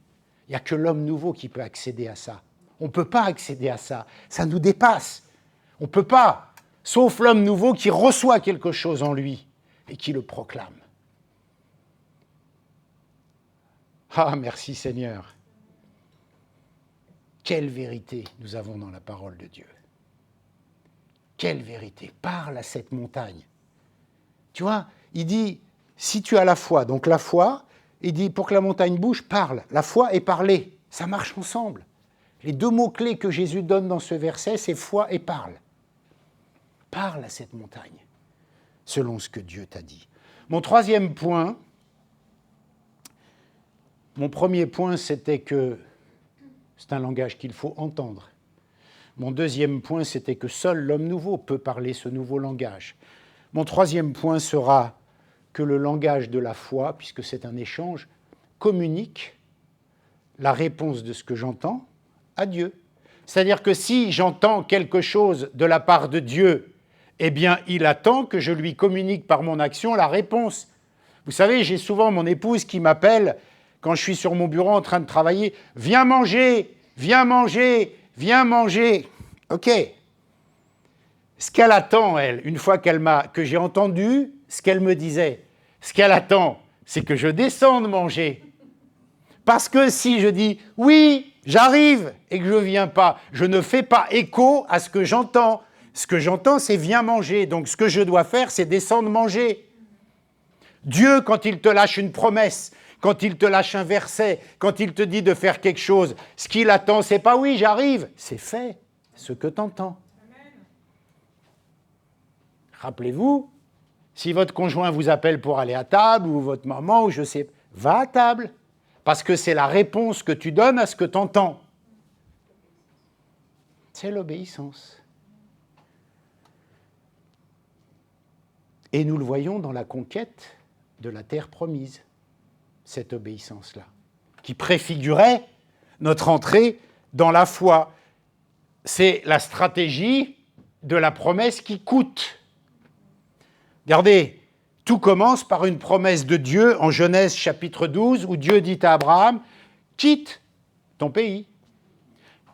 il n'y a que l'homme nouveau qui peut accéder à ça. On ne peut pas accéder à ça. Ça nous dépasse. On ne peut pas, sauf l'homme nouveau qui reçoit quelque chose en lui et qui le proclame. Ah, merci Seigneur. Quelle vérité nous avons dans la parole de Dieu. Quelle vérité. Parle à cette montagne. Tu vois, il dit, si tu as la foi, donc la foi, il dit, pour que la montagne bouge, parle. La foi et parler, ça marche ensemble. Les deux mots-clés que Jésus donne dans ce verset, c'est foi et parle. Parle à cette montagne, selon ce que Dieu t'a dit. Mon troisième point, mon premier point, c'était que c'est un langage qu'il faut entendre. Mon deuxième point, c'était que seul l'homme nouveau peut parler ce nouveau langage. Mon troisième point sera que le langage de la foi, puisque c'est un échange, communique la réponse de ce que j'entends à Dieu. C'est-à-dire que si j'entends quelque chose de la part de Dieu, eh bien, il attend que je lui communique par mon action la réponse. Vous savez, j'ai souvent mon épouse qui m'appelle quand je suis sur mon bureau en train de travailler. « Viens manger, viens manger, viens manger. » Ok. Ce qu'elle attend, elle, une fois que j'ai entendu ce qu'elle me disait, ce qu'elle attend, c'est que je descende manger. Parce que si je dis « oui, j'arrive » et que je ne viens pas, je ne fais pas écho à ce que j'entends. Ce que j'entends, c'est « viens manger ». Donc ce que je dois faire, c'est descendre manger. Dieu, quand il te lâche une promesse, quand il te lâche un verset, quand il te dit de faire quelque chose, ce qu'il attend, c'est pas « oui, j'arrive », c'est « fais ce que tu entends ». Rappelez-vous, si votre conjoint vous appelle pour aller à table, ou votre maman, ou je sais, va à table, parce que c'est la réponse que tu donnes à ce que tu entends. C'est l'obéissance. Et nous le voyons dans la conquête de la terre promise, cette obéissance-là, qui préfigurait notre entrée dans la foi. C'est la stratégie de la promesse qui coûte. Regardez, tout commence par une promesse de Dieu en Genèse chapitre 12, où Dieu dit à Abraham, « Quitte ton pays,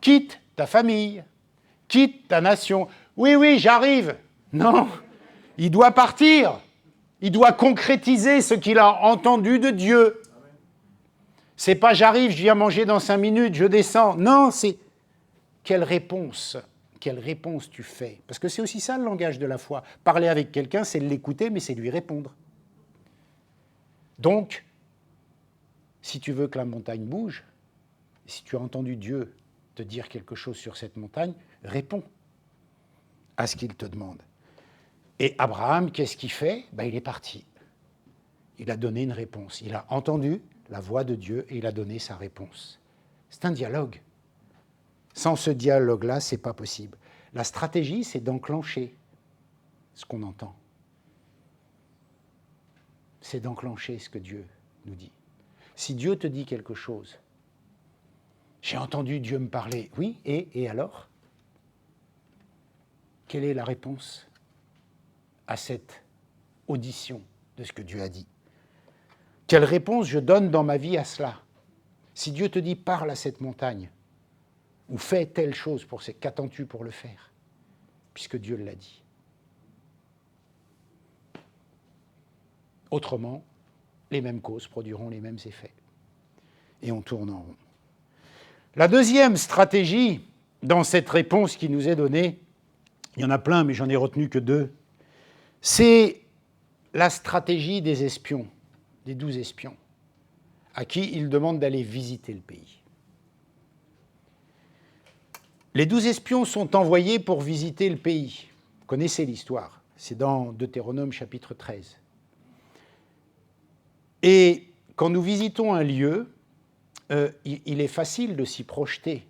quitte ta famille, quitte ta nation. » Oui, oui, j'arrive. Non, il doit partir. Il doit concrétiser ce qu'il a entendu de Dieu. C'est pas j'arrive, je viens manger dans 5 minutes, je descends. Non, c'est quelle réponse tu fais. Parce que c'est aussi ça le langage de la foi. Parler avec quelqu'un, c'est l'écouter, mais c'est lui répondre. Donc, si tu veux que la montagne bouge, si tu as entendu Dieu te dire quelque chose sur cette montagne, réponds à ce qu'il te demande. Et Abraham, qu'est-ce qu'il fait? Il est parti. Il a donné une réponse. Il a entendu la voix de Dieu et il a donné sa réponse. C'est un dialogue. Sans ce dialogue-là, ce n'est pas possible. La stratégie, c'est d'enclencher ce qu'on entend. C'est d'enclencher ce que Dieu nous dit. Si Dieu te dit quelque chose, j'ai entendu Dieu me parler, oui, et alors? Quelle est la réponse à cette audition de ce que Dieu a dit? Quelle réponse je donne dans ma vie à cela? Si Dieu te dit, parle à cette montagne, ou fais telle chose, qu'attends-tu pour le faire? Puisque Dieu l'a dit. Autrement, les mêmes causes produiront les mêmes effets. Et on tourne en rond. La deuxième stratégie dans cette réponse qui nous est donnée, il y en a plein, mais j'en ai retenu que 2, c'est la stratégie des espions, des 12 espions, à qui il demande d'aller visiter le pays. Les 12 espions sont envoyés pour visiter le pays. Vous connaissez l'histoire, c'est dans Deutéronome chapitre 13. Et quand nous visitons un lieu, il est facile de s'y projeter.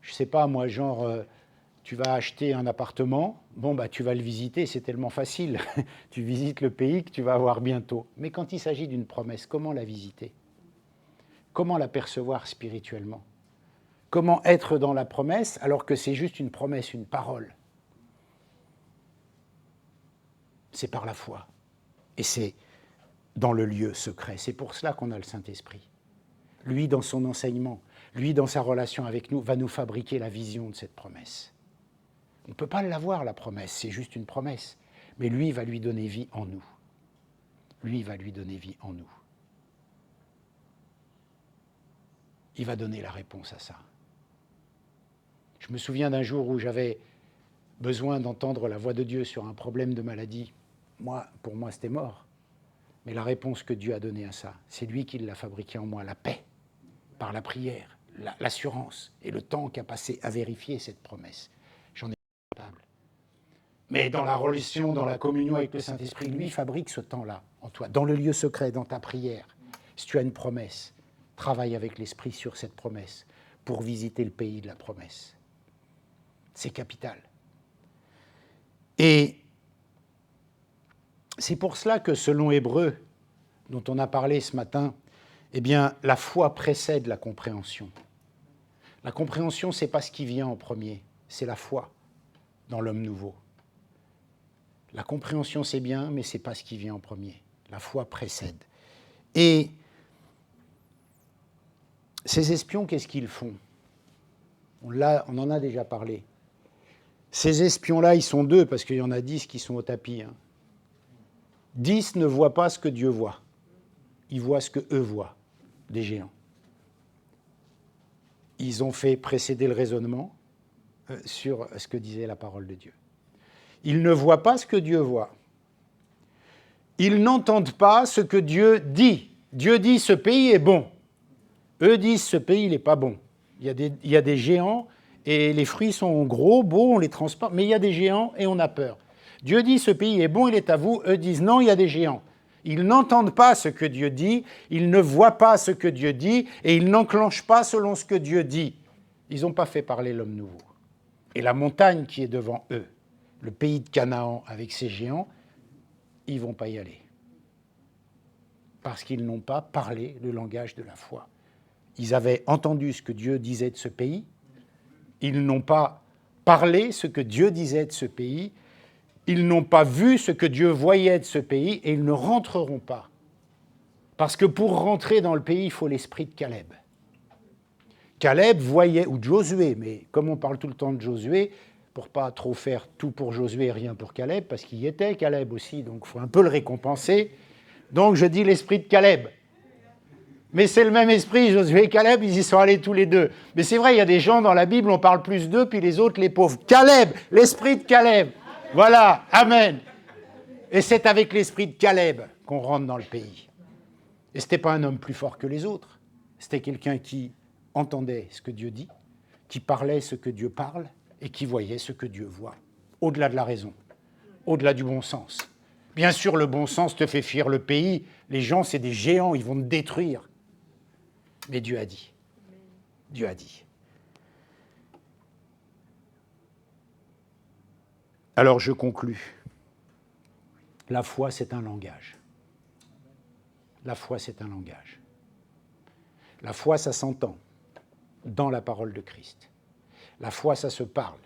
Je ne sais pas, moi, genre, tu vas acheter un appartement, tu vas le visiter, c'est tellement facile. Tu visites le pays que tu vas avoir bientôt. Mais quand il s'agit d'une promesse, comment la visiter? Comment la percevoir spirituellement? Comment être dans la promesse alors que c'est juste une promesse, une parole? C'est par la foi. Et c'est dans le lieu secret. C'est pour cela qu'on a le Saint-Esprit. Lui, dans son enseignement, lui, dans sa relation avec nous, va nous fabriquer la vision de cette promesse. On ne peut pas l'avoir, la promesse, c'est juste une promesse. Mais lui va lui donner vie en nous. Lui va lui donner vie en nous. Il va donner la réponse à ça. Je me souviens d'un jour où j'avais besoin d'entendre la voix de Dieu sur un problème de maladie. Pour moi, c'était mort. Mais la réponse que Dieu a donnée à ça, c'est lui qui l'a fabriquée en moi, la paix, par la prière, l'assurance et le temps qu'a passé à vérifier cette promesse. J'en ai capable. Mais dans la relation, dans la communion avec le Saint-Esprit, lui fabrique ce temps-là en toi, dans le lieu secret, dans ta prière. Si tu as une promesse, travaille avec l'Esprit sur cette promesse pour visiter le pays de la promesse. C'est capital. Et c'est pour cela que, selon Hébreux, dont on a parlé ce matin, la foi précède la compréhension. La compréhension, ce n'est pas ce qui vient en premier, c'est la foi dans l'homme nouveau. La compréhension, c'est bien, mais ce n'est pas ce qui vient en premier. La foi précède. Et ces espions, qu'est-ce qu'ils font? On en a déjà parlé. Ces espions-là, ils sont 2, parce qu'il y en a 10 qui sont au tapis. 10 ne voient pas ce que Dieu voit. Ils voient ce qu'eux voient, des géants. Ils ont fait précéder le raisonnement sur ce que disait la parole de Dieu. Ils ne voient pas ce que Dieu voit. Ils n'entendent pas ce que Dieu dit. Dieu dit « ce pays est bon ». Eux disent « ce pays, il n'est pas bon ». Il y a des géants et les fruits sont gros, beaux, on les transporte, mais il y a des géants et on a peur. Dieu dit « ce pays est bon, il est à vous ». Eux disent « non, il y a des géants ». Ils n'entendent pas ce que Dieu dit, ils ne voient pas ce que Dieu dit et ils n'enclenchent pas selon ce que Dieu dit. Ils n'ont pas fait parler l'homme nouveau. Et la montagne qui est devant eux, le pays de Canaan avec ses géants, ils ne vont pas y aller. Parce qu'ils n'ont pas parlé le langage de la foi. Ils avaient entendu ce que Dieu disait de ce pays, ils n'ont pas parlé ce que Dieu disait de ce pays, ils n'ont pas vu ce que Dieu voyait de ce pays et ils ne rentreront pas. Parce que pour rentrer dans le pays, il faut l'esprit de Caleb. Caleb voyait, ou Josué, mais comme on parle tout le temps de Josué, pour pas trop faire tout pour Josué et rien pour Caleb, parce qu'il y était Caleb aussi, donc il faut un peu le récompenser. Donc je dis l'esprit de Caleb. Mais c'est le même esprit, Josué et Caleb, ils y sont allés tous les deux. Mais c'est vrai, il y a des gens dans la Bible, on parle plus d'eux, puis les autres, les pauvres. Caleb, l'esprit de Caleb. Voilà, amen. Et c'est avec l'esprit de Caleb qu'on rentre dans le pays. Et ce n'était pas un homme plus fort que les autres. C'était quelqu'un qui entendait ce que Dieu dit, qui parlait ce que Dieu parle, et qui voyait ce que Dieu voit, au-delà de la raison, au-delà du bon sens. Bien sûr, le bon sens te fait fuir le pays. Les gens, c'est des géants, ils vont te détruire. Mais Dieu a dit. Dieu a dit. Alors je conclus. La foi, c'est un langage. La foi, c'est un langage. La foi, ça s'entend dans la parole de Christ. La foi, ça se parle.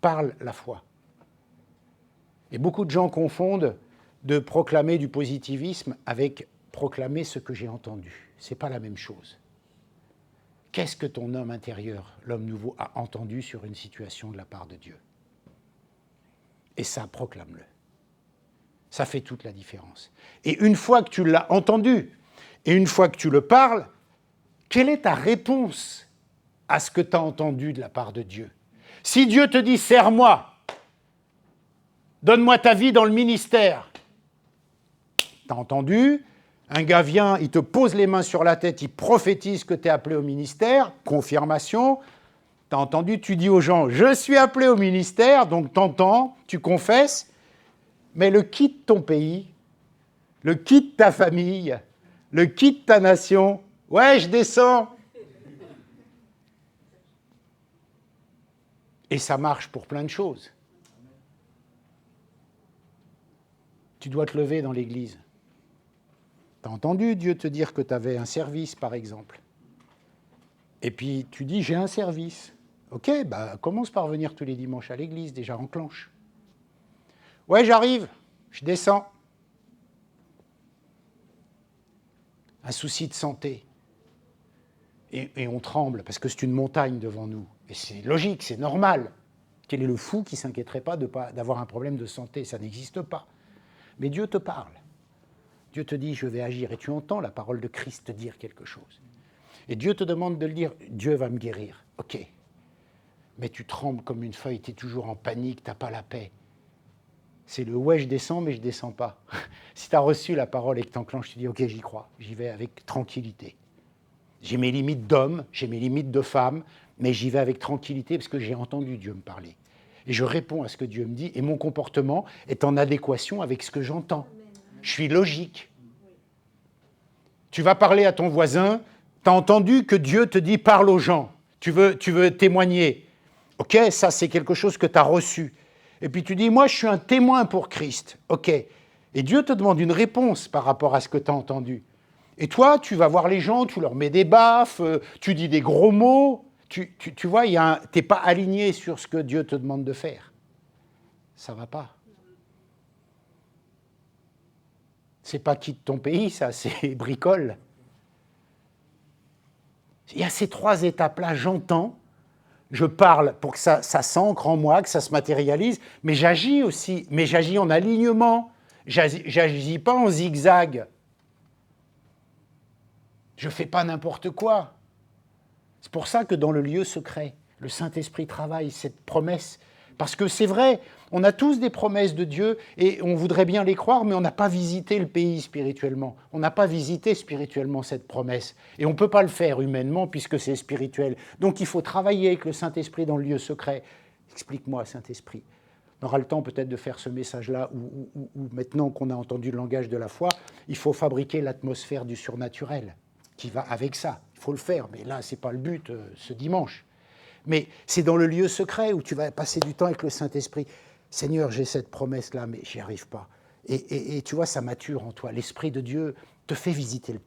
Parle la foi. Et beaucoup de gens confondent de proclamer du positivisme avec proclamer ce que j'ai entendu. Ce n'est pas la même chose. Qu'est-ce que ton homme intérieur, l'homme nouveau, a entendu sur une situation de la part de Dieu? Et ça, proclame-le. Ça fait toute la différence. Et une fois que tu l'as entendu, et une fois que tu le parles, quelle est ta réponse à ce que tu as entendu de la part de Dieu? Si Dieu te dit « Sers-moi, donne-moi ta vie dans le ministère », tu as entendu, un gars vient, il te pose les mains sur la tête, il prophétise que tu es appelé au ministère, confirmation, tu as entendu, tu dis aux gens « Je suis appelé au ministère », donc tu entends, tu confesses, mais le quitte ton pays, le quitte ta famille, le quitte ta nation, ouais, je descends. Et ça marche pour plein de choses. Tu dois te lever dans l'église. Tu as entendu Dieu te dire que tu avais un service, par exemple. Et puis tu dis, j'ai un service. Ok, bah commence par venir tous les dimanches à l'église, déjà enclenche. Ouais, j'arrive, je descends. Un souci de santé. Et on tremble, parce que c'est une montagne devant nous. Et c'est logique, c'est normal. Quel est le fou qui ne s'inquiéterait pas d'avoir un problème de santé? Ça n'existe pas. Mais Dieu te parle. Dieu te dit, je vais agir. Et tu entends la parole de Christ te dire quelque chose. Et Dieu te demande de le dire, Dieu va me guérir. Ok. Mais tu trembles comme une feuille, tu es toujours en panique, tu n'as pas la paix. C'est le « ouais, je descends, mais je ne descends pas ». Si tu as reçu la parole et que tu enclenches, tu dis « ok, j'y crois, j'y vais avec tranquillité ». J'ai mes limites d'homme, j'ai mes limites de femme, mais j'y vais avec tranquillité parce que j'ai entendu Dieu me parler. Et je réponds à ce que Dieu me dit, et mon comportement est en adéquation avec ce que j'entends. Je suis logique. Tu vas parler à ton voisin, tu as entendu que Dieu te dit « parle aux gens ». Tu veux témoigner. Ok, ça c'est quelque chose que tu as reçu. Et puis tu dis « moi je suis un témoin pour Christ ». Ok. Et Dieu te demande une réponse par rapport à ce que tu as entendu. Et toi, tu vas voir les gens, tu leur mets des baffes, tu dis des gros mots. Tu vois, tu n'es pas aligné sur ce que Dieu te demande de faire. Ça ne va pas. C'est pas quitte ton pays, ça, c'est bricole. Il y a ces trois étapes-là, j'entends, je parle pour que ça s'ancre en moi, que ça se matérialise, mais j'agis aussi, mais j'agis en alignement, j'agis pas en zigzag. Je ne fais pas n'importe quoi. C'est pour ça que dans le lieu secret, le Saint-Esprit travaille cette promesse. Parce que c'est vrai, on a tous des promesses de Dieu et on voudrait bien les croire, mais on n'a pas visité le pays spirituellement. On n'a pas visité spirituellement cette promesse. Et on ne peut pas le faire humainement puisque c'est spirituel. Donc il faut travailler avec le Saint-Esprit dans le lieu secret. Explique-moi, Saint-Esprit. On aura le temps peut-être de faire ce message-là où maintenant qu'on a entendu le langage de la foi, il faut fabriquer l'atmosphère du surnaturel qui va avec ça. Il faut le faire, mais là, ce n'est pas le but ce dimanche. Mais c'est dans le lieu secret où tu vas passer du temps avec le Saint-Esprit. Seigneur, j'ai cette promesse-là, mais j'y arrive pas. Et tu vois, ça mature en toi. L'Esprit de Dieu te fait visiter le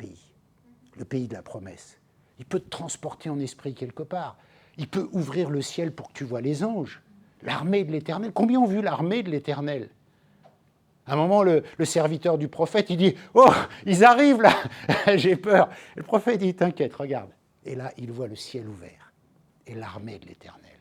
pays de la promesse. Il peut te transporter en esprit quelque part. Il peut ouvrir le ciel pour que tu vois les anges, l'armée de l'Éternel. Combien ont vu l'armée de l'Éternel ? À un moment, le serviteur du prophète, il dit « Oh, ils arrivent là, j'ai peur ». Le prophète dit « T'inquiète, regarde ». Et là, il voit le ciel ouvert et l'armée de l'Éternel.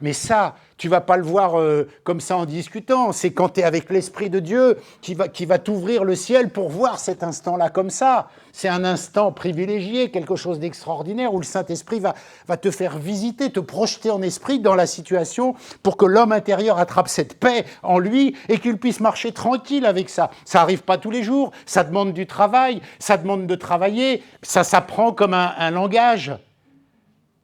Mais ça, tu ne vas pas le voir comme ça en discutant. C'est quand tu es avec l'Esprit de Dieu qui va t'ouvrir le ciel pour voir cet instant-là comme ça. C'est un instant privilégié, quelque chose d'extraordinaire où le Saint-Esprit va te faire visiter, te projeter en esprit dans la situation pour que l'homme intérieur attrape cette paix en lui et qu'il puisse marcher tranquille avec ça. Ça n'arrive pas tous les jours, ça demande du travail, ça demande de travailler, ça s'apprend comme un langage.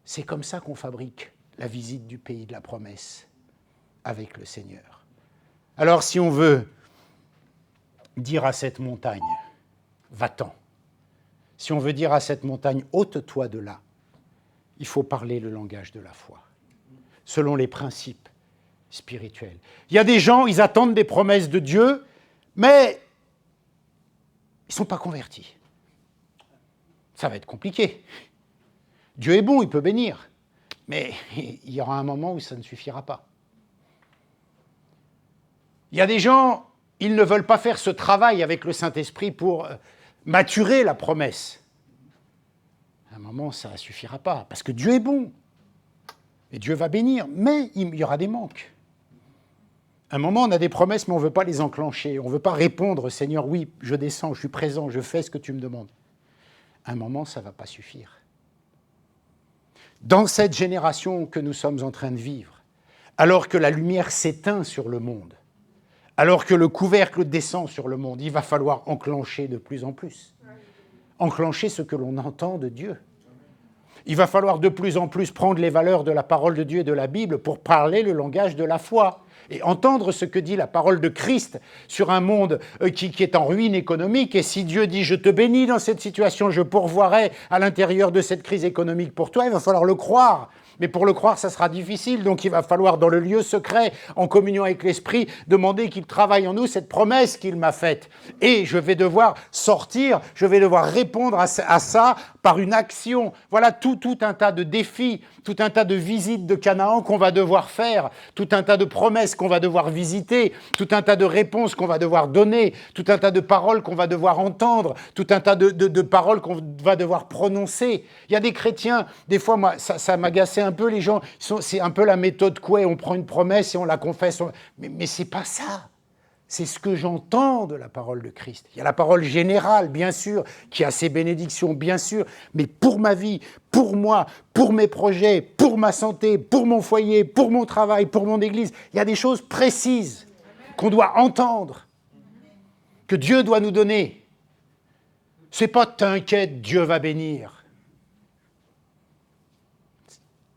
C'est comme ça qu'on fabrique la visite du pays de la promesse avec le Seigneur. Alors si on veut dire à cette montagne, va-t'en, si on veut dire à cette montagne, ôte-toi de là, il faut parler le langage de la foi, selon les principes spirituels. Il y a des gens, ils attendent des promesses de Dieu, mais ils ne sont pas convertis. Ça va être compliqué. Dieu est bon, il peut bénir. Mais il y aura un moment où ça ne suffira pas. Il y a des gens, ils ne veulent pas faire ce travail avec le Saint-Esprit pour maturer la promesse. À un moment, ça ne suffira pas, parce que Dieu est bon. Et Dieu va bénir, mais il y aura des manques. À un moment, on a des promesses, mais on ne veut pas les enclencher. On ne veut pas répondre, Seigneur, oui, je descends, je suis présent, je fais ce que tu me demandes. À un moment, ça ne va pas suffire. Dans cette génération que nous sommes en train de vivre, alors que la lumière s'éteint sur le monde, alors que le couvercle descend sur le monde, il va falloir enclencher de plus en plus. Enclencher ce que l'on entend de Dieu. Il va falloir de plus en plus prendre les valeurs de la parole de Dieu et de la Bible pour parler le langage de la foi et entendre ce que dit la parole de Christ sur un monde qui est en ruine économique. Et si Dieu dit « je te bénis dans cette situation, je pourvoirai à l'intérieur de cette crise économique pour toi », il va falloir le croire. Mais pour le croire, ça sera difficile, donc il va falloir, dans le lieu secret, en communion avec l'Esprit, demander qu'il travaille en nous cette promesse qu'il m'a faite. Et je vais devoir sortir, je vais devoir répondre à ça par une action. Voilà tout un tas de défis, tout un tas de visites de Canaan qu'on va devoir faire, tout un tas de promesses qu'on va devoir visiter, tout un tas de réponses qu'on va devoir donner, tout un tas de paroles qu'on va devoir entendre, tout un tas de paroles qu'on va devoir prononcer. Il y a des chrétiens, des fois, moi, ça m'agaçait un peu, les gens, c'est un peu la méthode Coué, on prend une promesse et on la confesse. Mais c'est pas ça. C'est ce que j'entends de la parole de Christ. Il y a la parole générale, bien sûr, qui a ses bénédictions, bien sûr, mais pour ma vie, pour moi, pour mes projets, pour ma santé, pour mon foyer, pour mon travail, pour mon église, il y a des choses précises qu'on doit entendre, que Dieu doit nous donner. C'est pas « t'inquiète, Dieu va bénir ».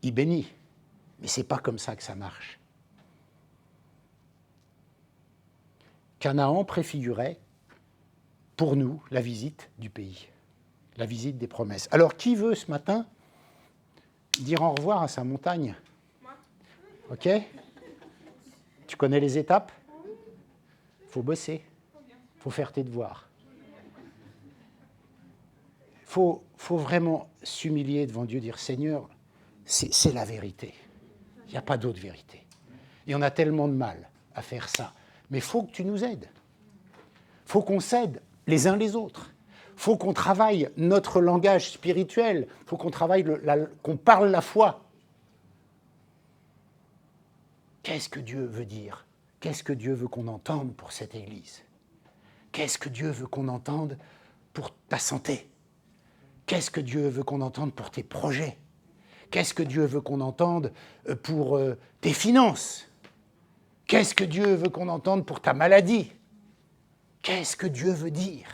Il bénit, mais ce n'est pas comme ça que ça marche. Canaan préfigurait pour nous la visite du pays, la visite des promesses. Alors, qui veut ce matin dire au revoir à sa montagne? Ok? Tu connais les étapes? Il faut bosser, il faut faire tes devoirs. Il faut vraiment s'humilier devant Dieu, dire « Seigneur, c'est la vérité. Il n'y a pas d'autre vérité. Et on a tellement de mal à faire ça. Mais il faut que tu nous aides. Il faut qu'on s'aide les uns les autres. Il faut qu'on travaille notre langage spirituel. Il faut qu'on travaille, qu'on parle la foi. Qu'est-ce que Dieu veut dire? Qu'est-ce que Dieu veut qu'on entende pour cette Église? Qu'est-ce que Dieu veut qu'on entende pour ta santé? Qu'est-ce que Dieu veut qu'on entende pour tes projets? Qu'est-ce que Dieu veut qu'on entende pour tes finances? Qu'est-ce que Dieu veut qu'on entende pour ta maladie? Qu'est-ce que Dieu veut dire?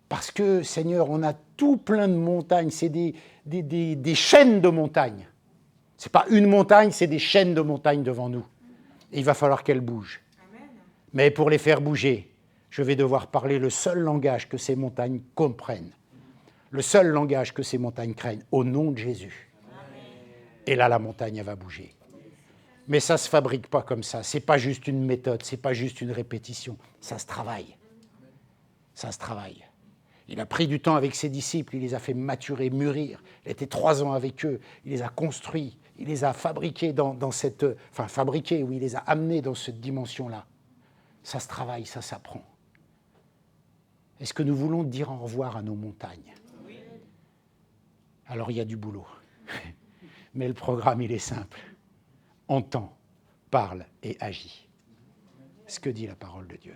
Parce que, Seigneur, on a tout plein de montagnes, c'est des chaînes de montagnes. Ce n'est pas une montagne, c'est des chaînes de montagnes devant nous. Et il va falloir qu'elles bougent. Amen. Mais pour les faire bouger, je vais devoir parler le seul langage que ces montagnes comprennent. Le seul langage que ces montagnes craignent, au nom de Jésus. Amen. Et là, la montagne, elle va bouger. Mais ça ne se fabrique pas comme ça. Ce n'est pas juste une méthode, ce n'est pas juste une répétition. Ça se travaille. Ça se travaille. Il a pris du temps avec ses disciples, il les a fait maturer, mûrir. Il était 3 ans avec eux, il les a construits, il les a fabriqués dans cette... Enfin, fabriqués, oui, il les a amenés dans cette dimension-là. Ça se travaille, ça s'apprend. Est-ce que nous voulons dire au revoir à nos montagnes? Oui. Alors il y a du boulot. Mais le programme, il est simple. Entends, parle et agis. Ce que dit la parole de Dieu.